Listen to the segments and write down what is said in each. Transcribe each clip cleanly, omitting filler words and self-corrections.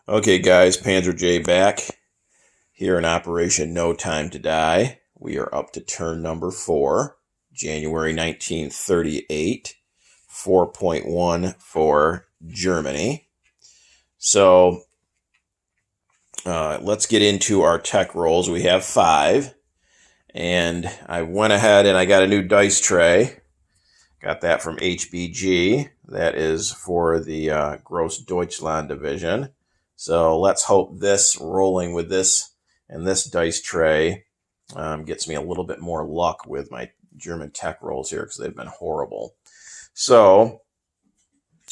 Okay, guys, Panzer J back here in Operation No Time to Die. We are up to turn number 4, January 1938, 4.1 for Germany. So let's get into our tech rolls. We have 5, and I went ahead and I got a new dice tray. Got that from HBG. That is for the Gross Deutschland division. So let's hope this rolling with this and this dice tray gets me a little bit more luck with my German tech rolls here because they've been horrible. So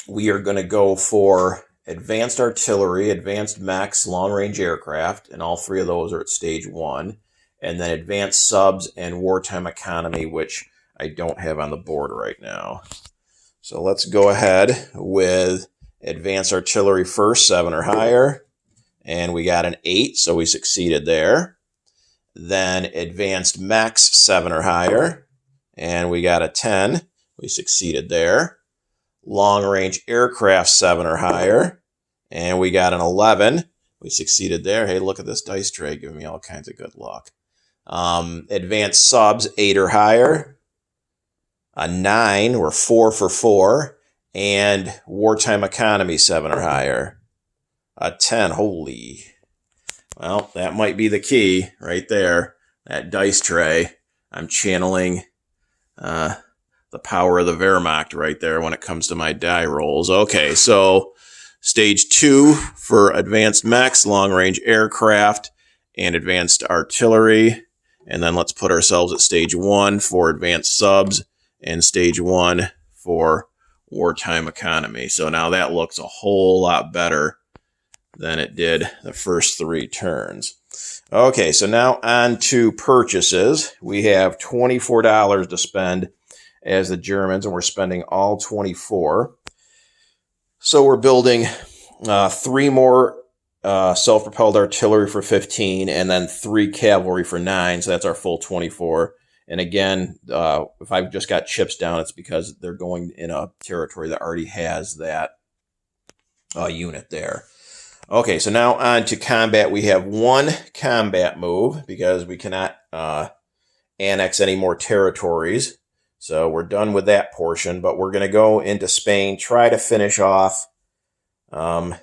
we are going to go for advanced artillery, advanced mechs, long-range aircraft, and all 3 of those are at stage 1. And then advanced subs and wartime economy, which I don't have on the board right now. So let's go ahead with advanced artillery first, 7 or higher. And we got an 8, so we succeeded there. Then advanced mechs, 7 or higher. And we got a 10. We succeeded there. Long-range aircraft, 7 or higher. And we got an 11. We succeeded there. Hey, look at this dice tray giving me all kinds of good luck. Advanced subs, 8 or higher. A 9, we're 4 for 4. And wartime economy, 7 or higher. A 10, holy. Well, that might be the key right there. That dice tray. I'm channeling the power of the Wehrmacht right there when it comes to my die rolls. Okay, so stage 2 for advanced mechs, long-range aircraft, and advanced artillery. And then let's put ourselves at stage 1 for advanced subs and stage 1 for wartime economy. So now that looks a whole lot better than it did the first 3 turns. Okay, so now on to purchases. We have $24 to spend as the Germans, and we're spending all 24. So we're building 3 more self-propelled artillery for 15, and then 3 cavalry for 9, so that's our full 24. And again, if I've just got chips down, it's because they're going in a territory that already has that unit there. Okay, so now on to combat. We have 1 combat move because we cannot annex any more territories. So we're done with that portion, but we're going to go into Spain, try to finish off the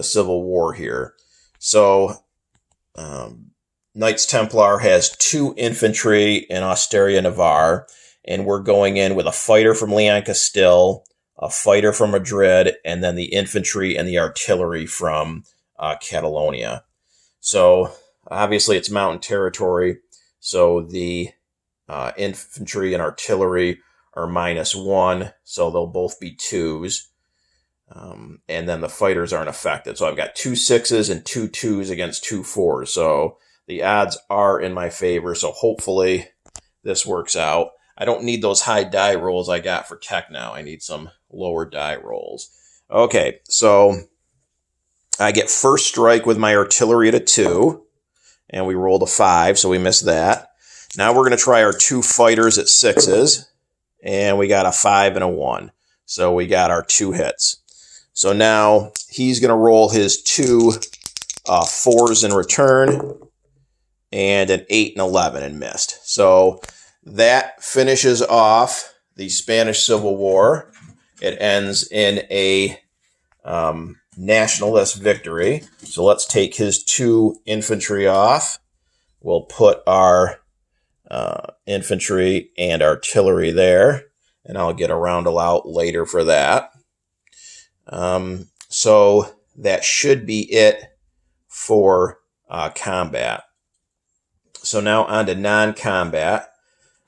Civil War here. So Knights Templar has 2 infantry in Osteria Navarre, and we're going in with a fighter from Leon Castile, a fighter from Madrid, and then the infantry and the artillery from Catalonia. So obviously it's mountain territory, so the infantry and artillery are -1, so they'll both be 2s. And then the fighters aren't affected. So I've got 2 6s and 2 2s against 2 4s. So the odds are in my favor. So hopefully this works out. I don't need those high die rolls I got for tech now. I need some lower die rolls. Okay, so I get first strike with my artillery at a 2. And we rolled a 5, so we missed that. Now we're going to try our 2 fighters at 6s. And we got a 5 and a 1. So we got our 2 hits. So now he's going to roll his 2 4s in return, and an 8 and 11 and missed. So that finishes off the Spanish Civil War. It ends in a nationalist victory. So let's take his 2 infantry off. We'll put our infantry and artillery there, and I'll get a roundel out later for that. So that should be it for combat. So now on to non-combat.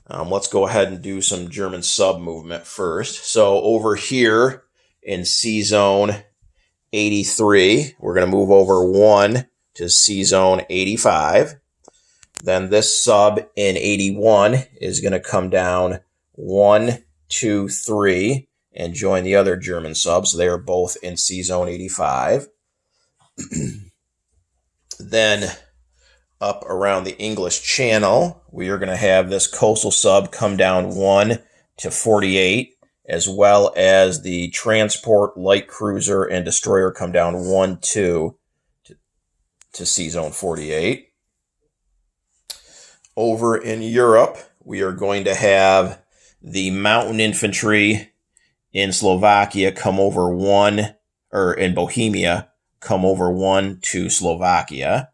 Let's go ahead and do some German sub movement first. So over here in C-Zone 83, we're going to move over 1 to C-Zone 85. Then this sub in 81 is going to come down 1, 2, 3 and join the other German subs. They are both in C-Zone 85. Then up around the English Channel, we are going to have this coastal sub come down 1 to 48, as well as the transport, light cruiser, and destroyer come down 1, 2 to Sea Zone 48. Over in Europe, we are going to have the Mountain Infantry in Slovakia come over one, or in Bohemia, come over one to Slovakia.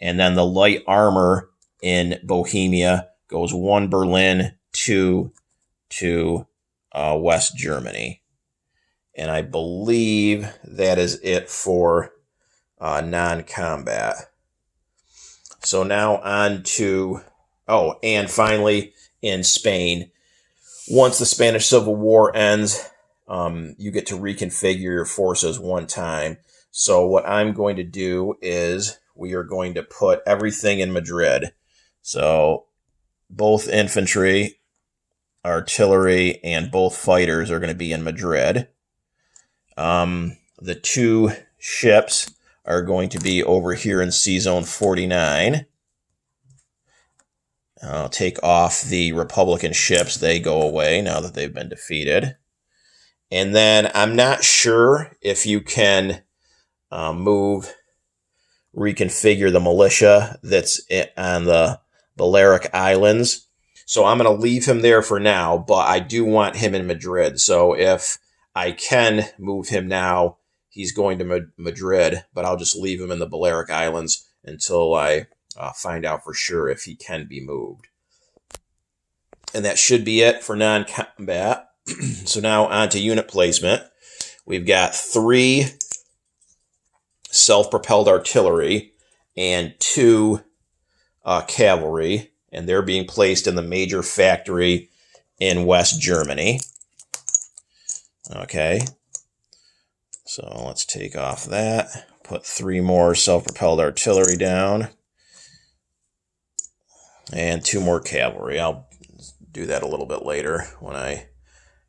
And then the light armor in Bohemia goes one Berlin, two to West Germany. And I believe that is it for non-combat. So now on to, and finally in Spain, once the Spanish Civil War ends, you get to reconfigure your forces one time. So what I'm going to do is we are going to put everything in Madrid. So both infantry, artillery, and both fighters are going to be in Madrid. The two ships are going to be over here in Sea Zone 49. I'll take off the Republican ships. They go away now that they've been defeated. And then I'm not sure if you can reconfigure the militia that's on the Balearic Islands. So I'm going to leave him there for now, but I do want him in Madrid. So if I can move him now, he's going to Madrid, but I'll just leave him in the Balearic Islands until I find out for sure if he can be moved. And that should be it for non-combat. So now on to unit placement. We've got 3 self-propelled artillery and 2 cavalry, and they're being placed in the major factory in West Germany. Okay, so let's take off that. Put 3 more self-propelled artillery down. And 2 more cavalry. I'll do that a little bit later when I'm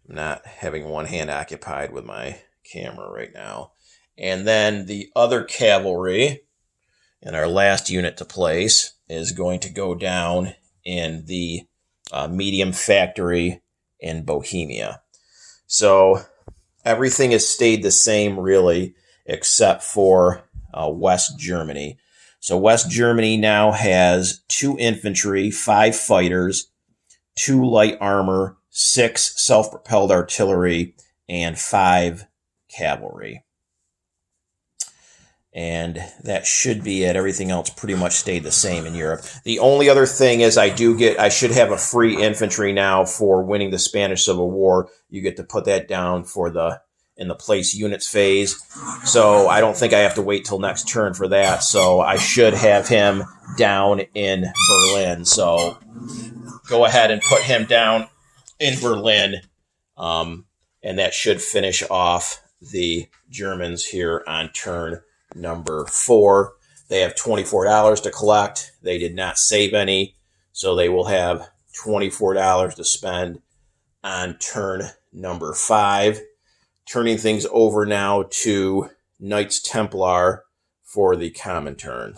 not having one hand occupied with my camera right now. And then the other cavalry, and our last unit to place, is going to go down in the medium factory in Bohemia. So everything has stayed the same, really, except for West Germany. So West Germany now has 2 infantry, 5 fighters, 2 light armor, 6 self-propelled artillery, and 5 cavalry. And that should be it. Everything else pretty much stayed the same in Europe. The only other thing is I should have a free infantry now for winning the Spanish Civil War. You get to put that down for in the place units phase. So I don't think I have to wait till next turn for that. So I should have him down in Berlin. So go ahead and put him down in Berlin. And that should finish off the Germans here on turn number 4. They have $24 to collect. They did not save any. So they will have $24 to spend on turn number 5. Turning things over now to Knights Templar for the common turn.